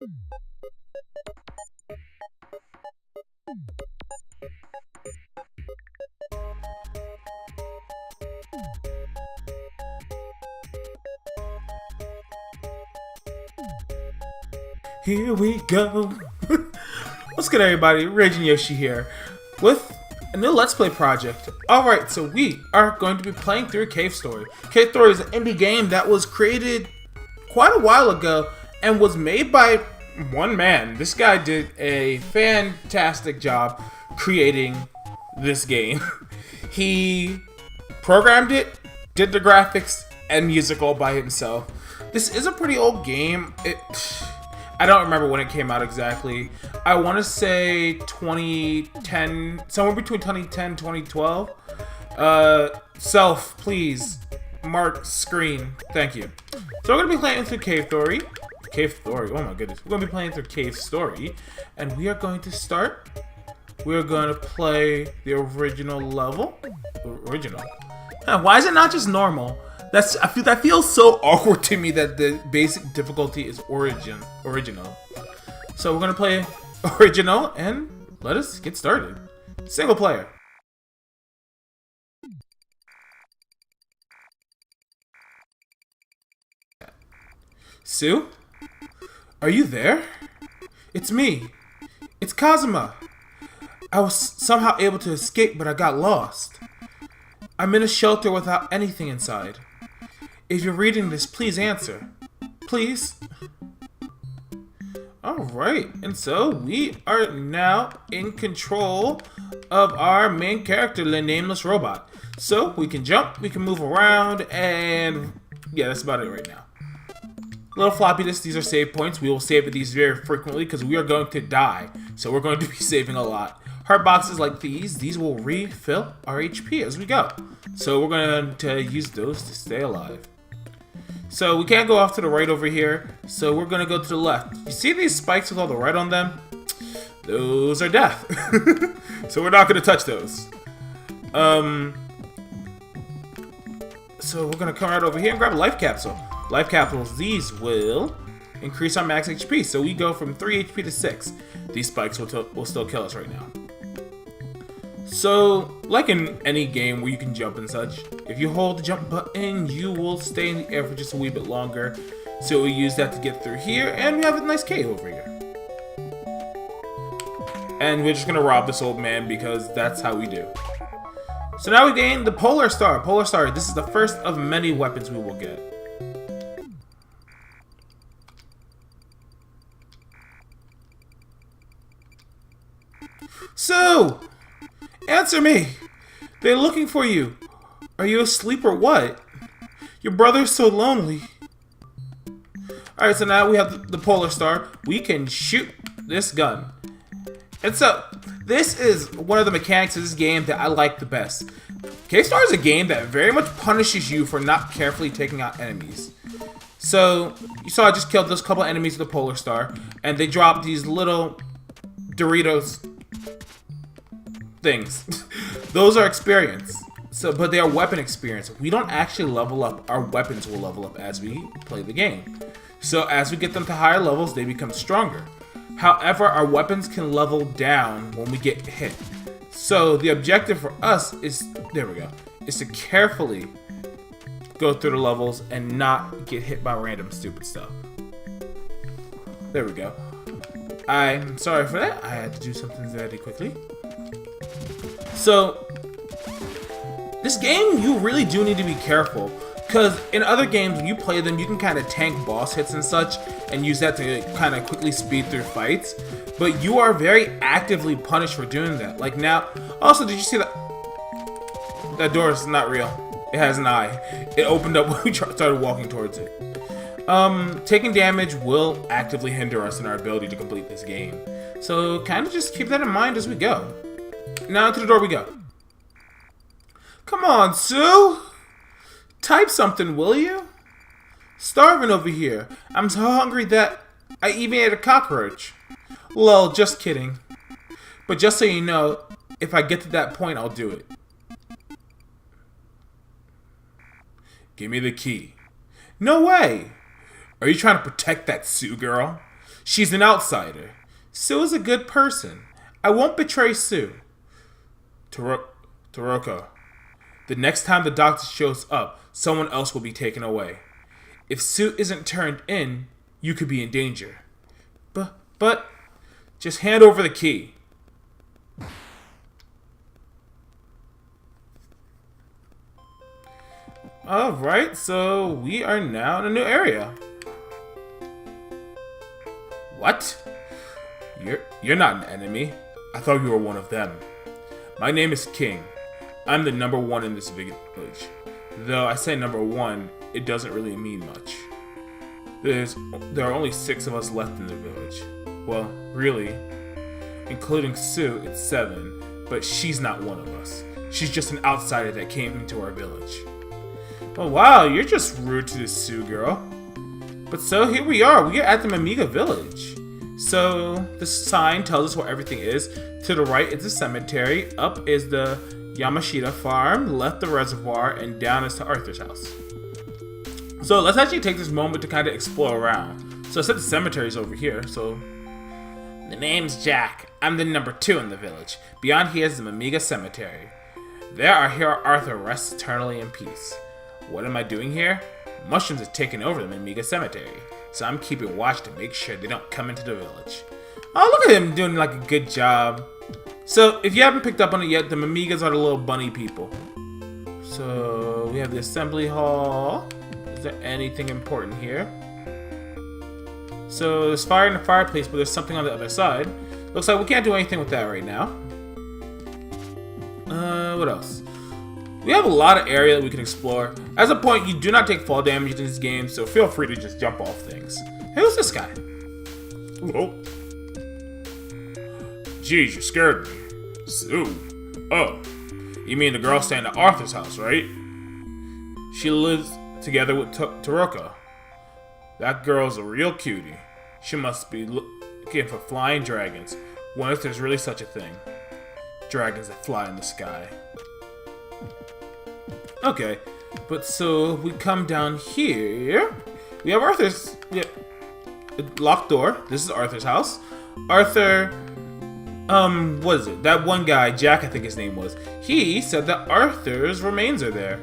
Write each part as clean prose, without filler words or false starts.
Here we go. What's good, everybody? RagingYoshi here with a new Let's Play project. Alright, so we are going to be playing through Cave Story. Cave Story is an indie game that was created quite a while ago and was made by one man. This guy did a fantastic job creating this game. He programmed it, did the graphics, and music all by himself. This is a pretty old game. I don't remember when it came out exactly. I want to say 2010, somewhere between 2010 and 2012. Self, please, mark screen. Thank you. So we're going to be playing through Cave Story. Cave Story, oh my goodness. We're going to be playing through Cave Story. And we are going to start. We're going to play the original level. Original? Why is it not just normal? That feels so awkward to me that the basic difficulty is original. So we're gonna play original and let us get started. Single player. Sue? Are you there? It's me. It's Kazuma. I was somehow able to escape, but I got lost. I'm in a shelter without anything inside. If you're reading this, please answer. Please? Alright, and so we are now in control of our main character, the nameless robot. So we can jump, we can move around, and yeah, that's about it right now. Little floppy disks, these are save points. We will save these very frequently because we are going to die. So we're going to be saving a lot. Heart boxes like these will refill our HP as we go. So we're going to use those to stay alive. So we can't go off to the right over here, so we're gonna go to the left. You see these spikes with all the red on them? Those are death. So we're not gonna touch those. So we're gonna come right over here and grab a life capsule. Life capsules, these will increase our max HP. So we go from 3 HP to 6. These spikes will still kill us right now. So, like in any game where you can jump and such, if you hold the jump button, you will stay in the air for just a wee bit longer. So we use that to get through here, and we have a nice cave over here. And we're just gonna rob this old man because that's how we do. So now we gain the Polar Star. Polar Star, this is the first of many weapons we will get. So, answer me! They're looking for you. Are you asleep or what? Your brother's so lonely. Alright, so now we have the Polar Star. We can shoot this gun. And so, this is one of the mechanics of this game that I like the best. K-Star is a game that very much punishes you for not carefully taking out enemies. So, you saw I just killed those couple enemies with the Polar Star, and they dropped these little Doritos things. Those are experience. So, but they are weapon experience. We don't actually level up. Our weapons will level up as we play the game. So as we get them to higher levels, they become stronger. However, our weapons can level down when we get hit. So the objective for us is, there we go, is to carefully go through the levels and not get hit by random stupid stuff. There we go. I'm sorry for that. I had to do something very quickly. So, this game, you really do need to be careful. Because in other games, when you play them, you can kind of tank boss hits and such, and use that to kind of quickly speed through fights. But you are very actively punished for doing that. Like now, also, did you see that? That door is not real. It has an eye. It opened up when we started walking towards it. Taking damage will actively hinder us in our ability to complete this game. So, kind of just keep that in mind as we go. Now to the door we go. Come on, Sue! Type something, will you? Starving over here. I'm so hungry that I even ate a cockroach. Lol, just kidding. But just so you know, if I get to that point, I'll do it. Give me the key. No way! Are you trying to protect that Sue girl? She's an outsider. Sue is a good person. I won't betray Sue. Toroko. The next time the doctor shows up, someone else will be taken away. If Sue isn't turned in, you could be in danger. But, just hand over the key. Alright, so we are now in a new area. What? You're not an enemy. I thought you were one of them. My name is King. I'm the number one in this village. Though I say number one, it doesn't really mean much. There are only 6 of us left in the village. Well, really, including Sue, it's 7, but she's not one of us. She's just an outsider that came into our village. Oh wow, you're just rude to this Sue girl. But so here we are at the Mimiga village. So the sign tells us where everything is. To the right is the cemetery, up is the Yamashita farm, left the reservoir, and down is to Arthur's house. So let's actually take this moment to kind of explore around. So I said the cemetery's over here, so... The name's Jack. I'm the number 2 in the village. Beyond here is the Mimiga cemetery. There I hear Arthur rests eternally in peace. What am I doing here? Mushrooms have taken over the Mimiga cemetery, so I'm keeping watch to make sure they don't come into the village. Oh, look at him doing like a good job. So, if you haven't picked up on it yet, the Mimigas are the little bunny people. So, we have the assembly hall. Is there anything important here? So, there's fire in the fireplace, but there's something on the other side. Looks like we can't do anything with that right now. What else? We have a lot of area that we can explore. As a point, you do not take fall damage in this game, so feel free to just jump off things. Hey, who's this guy? Whoa. Geez, you scared me. Sue. Oh, you mean the girl staying at Arthur's house, right? She lives together with Toroko. That girl's a real cutie. She must be looking for flying dragons. Wonder if there's really such a thing. Dragons that fly in the sky. Okay, but so we come down here. We have Arthur's locked door. This is Arthur's house. Arthur, what is it? That one guy, Jack, I think his name was. He said that Arthur's remains are there.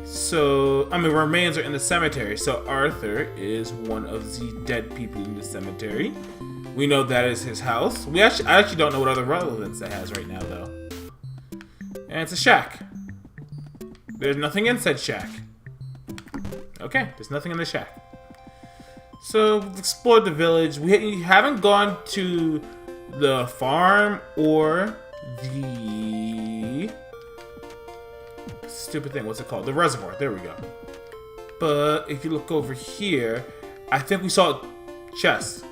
So, remains are in the cemetery. So Arthur is one of the dead people in the cemetery. We know that is his house. I actually don't know what other relevance that has right now, though. And it's a shack. There's nothing inside shack. Okay, there's nothing in the shack. So, we've explored the village. We haven't gone to the farm or the... stupid thing, what's it called? The reservoir, there we go. But if you look over here, I think we saw a chest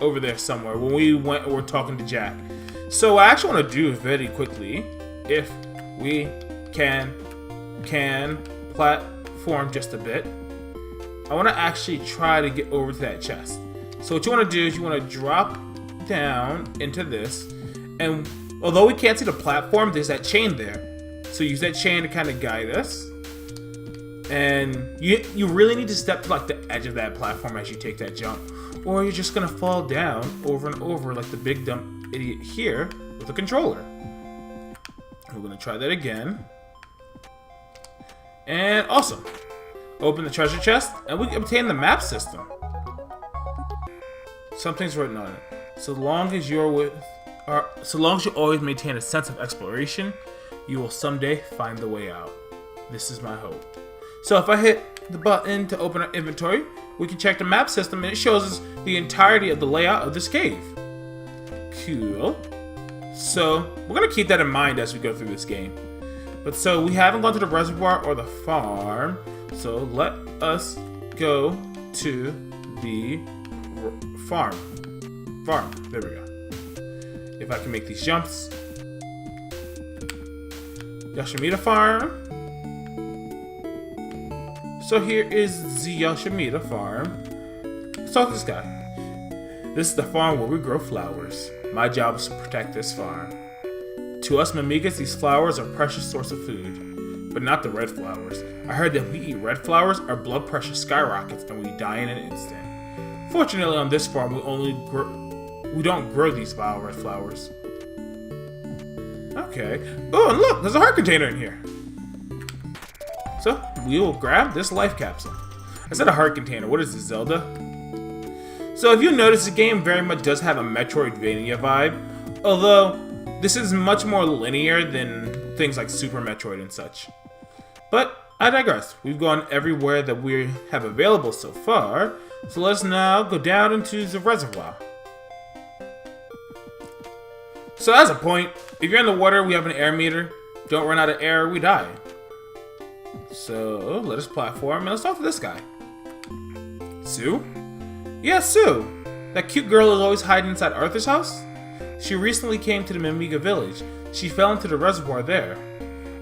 over there somewhere when we were talking to Jack. So what I actually want to do very quickly, if we can platform just a bit, I want to actually try to get over to that chest. So what you want to do is you want to drop down into this, and although we can't see the platform, there's that chain there. So use that chain to kind of guide us. And you really need to step to like the edge of that platform as you take that jump, or you're just gonna fall down over and over like the big dumb idiot here with a controller. We're gonna try that again. And awesome. Open the treasure chest, and we obtain the map system. Something's written on it. So long as you always maintain a sense of exploration, you will someday find the way out. This is my hope. So if I hit the button to open our inventory, we can check the map system, and it shows us the entirety of the layout of this cave. Cool. So we're gonna keep that in mind as we go through this game. But so we haven't gone to the reservoir or the farm, so let us go to the farm. There we go. If I can make these jumps. Yoshimita farm. So here is the Yoshimita farm. Let's talk to this guy. This is the farm where we grow flowers. My job is to protect this farm. To us Mimigas, these flowers are a precious source of food, but not the red flowers. I heard that if we eat red flowers, our blood pressure skyrockets and we die in an instant. Fortunately, on this farm, we don't grow these vile red flowers. Okay. Oh, and look, there's a heart container in here. So, we will grab this life capsule. I said a heart container. What is this, Zelda? So, if you notice, the game very much does have a Metroidvania vibe. Although, this is much more linear than things like Super Metroid and such. But, I digress. We've gone everywhere that we have available so far. So, let's now go down into the reservoir. So, as a point, if you're in the water, we have an air meter. Don't run out of air, we die. So, let us platform, and let's talk to this guy. Sue? Yeah, Sue. That cute girl is always hiding inside Arthur's house? She recently came to the Mimiga village. She fell into the reservoir there.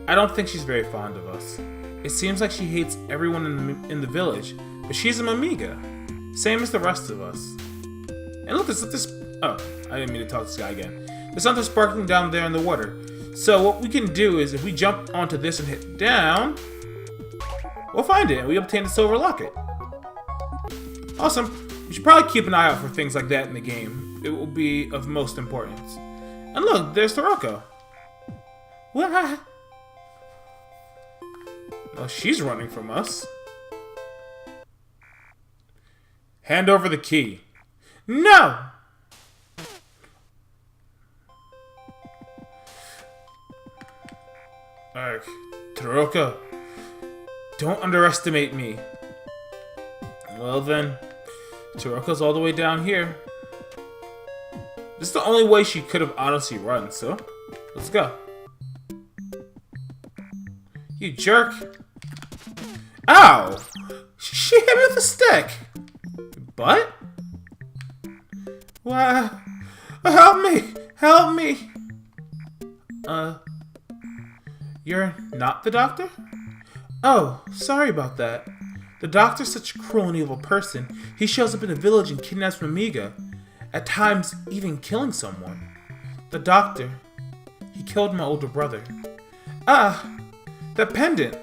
I don't think she's very fond of us. It seems like she hates everyone in the village, but she's a Mimiga. Same as the rest of us. And look, there's this... Oh, I didn't mean to talk to this guy again. There's something sparkling down there in the water. So what we can do is, if we jump onto this and hit down, we'll find it, and we obtain the silver locket. Awesome. We should probably keep an eye out for things like that in the game. It will be of most importance. And look, there's Toroko. What? Oh, she's running from us. Hand over the key. No! Alright, Toroko, don't underestimate me. Well then, Toroko's all the way down here. This is the only way she could have honestly run, so let's go. You jerk. Ow! She hit me with a stick. But? Why? Help me! Help me! You're not the doctor? Oh, sorry about that. The doctor's such a cruel and evil person. He shows up in the village and kidnaps Mimiga. At times, even killing someone. The doctor, he killed my older brother. Ah, that pendant.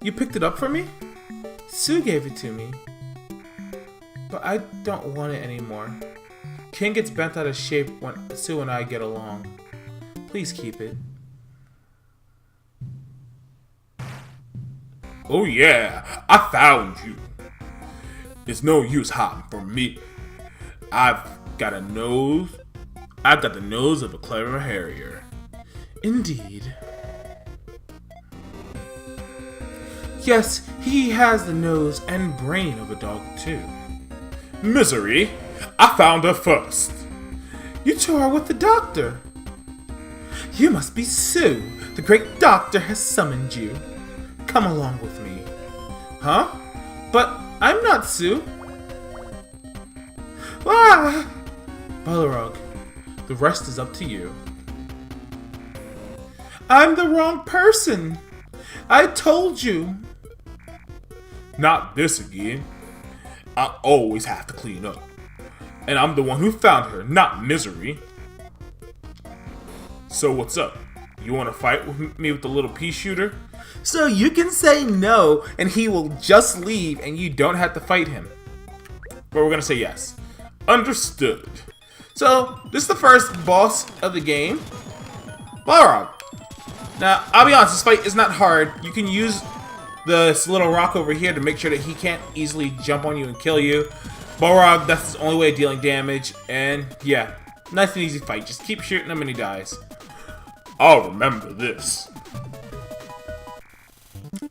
You picked it up for me? Sue gave it to me. But I don't want it anymore. King gets bent out of shape when Sue and I get along. Please keep it. Oh yeah, I found you. It's no use hiding from me. I've got the nose of a clever harrier. Indeed. Yes, he has the nose and brain of a dog too. Misery, I found her first. You two are with the doctor. You must be Sue. The great doctor has summoned you. Come along with me. Huh? But I'm not Sue. Ah! Balrog, the rest is up to you. I'm the wrong person. I told you. Not this again. I always have to clean up. And I'm the one who found her, not Misery. So what's up? You want to fight with me with the little pea shooter? So you can say no, and he will just leave, and you don't have to fight him. But we're gonna say yes. Understood. So, this is the first boss of the game. Balrog. Now, I'll be honest, this fight is not hard. You can use this little rock over here to make sure that he can't easily jump on you and kill you. Balrog, that's his only way of dealing damage. And, yeah, nice and easy fight. Just keep shooting him and he dies. I'll remember this.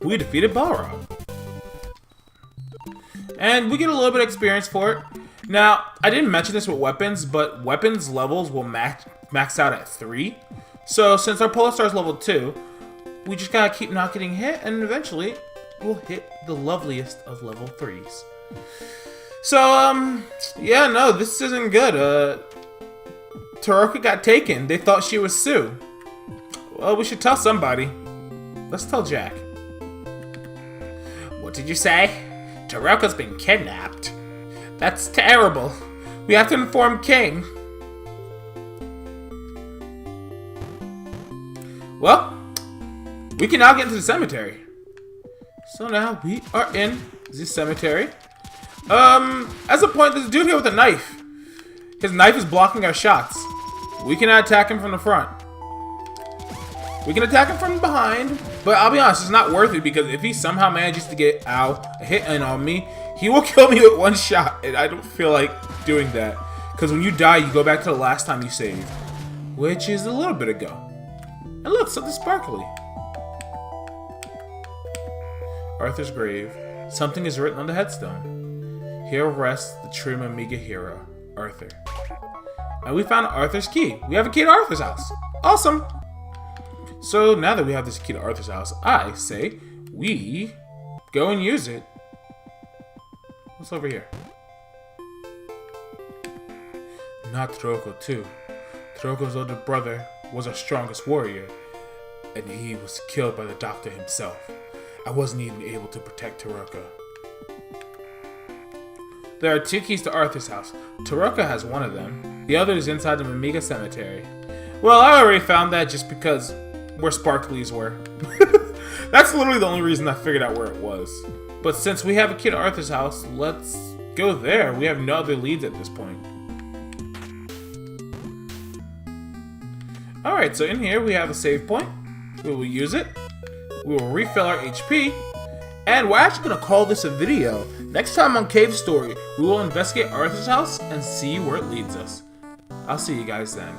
We defeated Balrog. And we get a little bit of experience for it. Now, I didn't mention this with weapons, but weapons levels will max out at 3. So, since our Polar Star is level 2, we just gotta keep not getting hit, and eventually, we'll hit the loveliest of level 3s. So, yeah, no, this isn't good. Toroko got taken. They thought she was Sue. Well, we should tell somebody. Let's tell Jack. What did you say? Toroko's been kidnapped. That's terrible. We have to inform King. Well, we can now get into the cemetery. So now we are in the cemetery. As a point, there's a dude here with a knife. His knife is blocking our shots. We cannot attack him from the front. We can attack him from behind, but I'll be honest, it's not worth it because if he somehow manages to get a hit in on me, he will kill me with one shot, and I don't feel like doing that. Because when you die, you go back to the last time you saved, which is a little bit ago. And look, something sparkly. Arthur's grave. Something is written on the headstone. Here rests the true Mimiga hero, Arthur. And we found Arthur's key. We have a key to Arthur's house. Awesome! So now that we have this key to Arthur's house, I say we go and use it. What's over here? Not Troko too. Troko's older brother was our strongest warrior, and he was killed by the doctor himself. I wasn't even able to protect Taroko. There are 2 keys to Arthur's house. Taroko has one of them. The other is inside the Mimiga cemetery. Well, I already found that just because where Sparklies were. That's literally the only reason I figured out where it was. But since we have a key to Arthur's house, let's go there. We have no other leads at this point. Alright, so in here we have a save point. We will use it. We will refill our HP. And we're actually going to call this a video. Next time on Cave Story, we will investigate Arthur's house and see where it leads us. I'll see you guys then.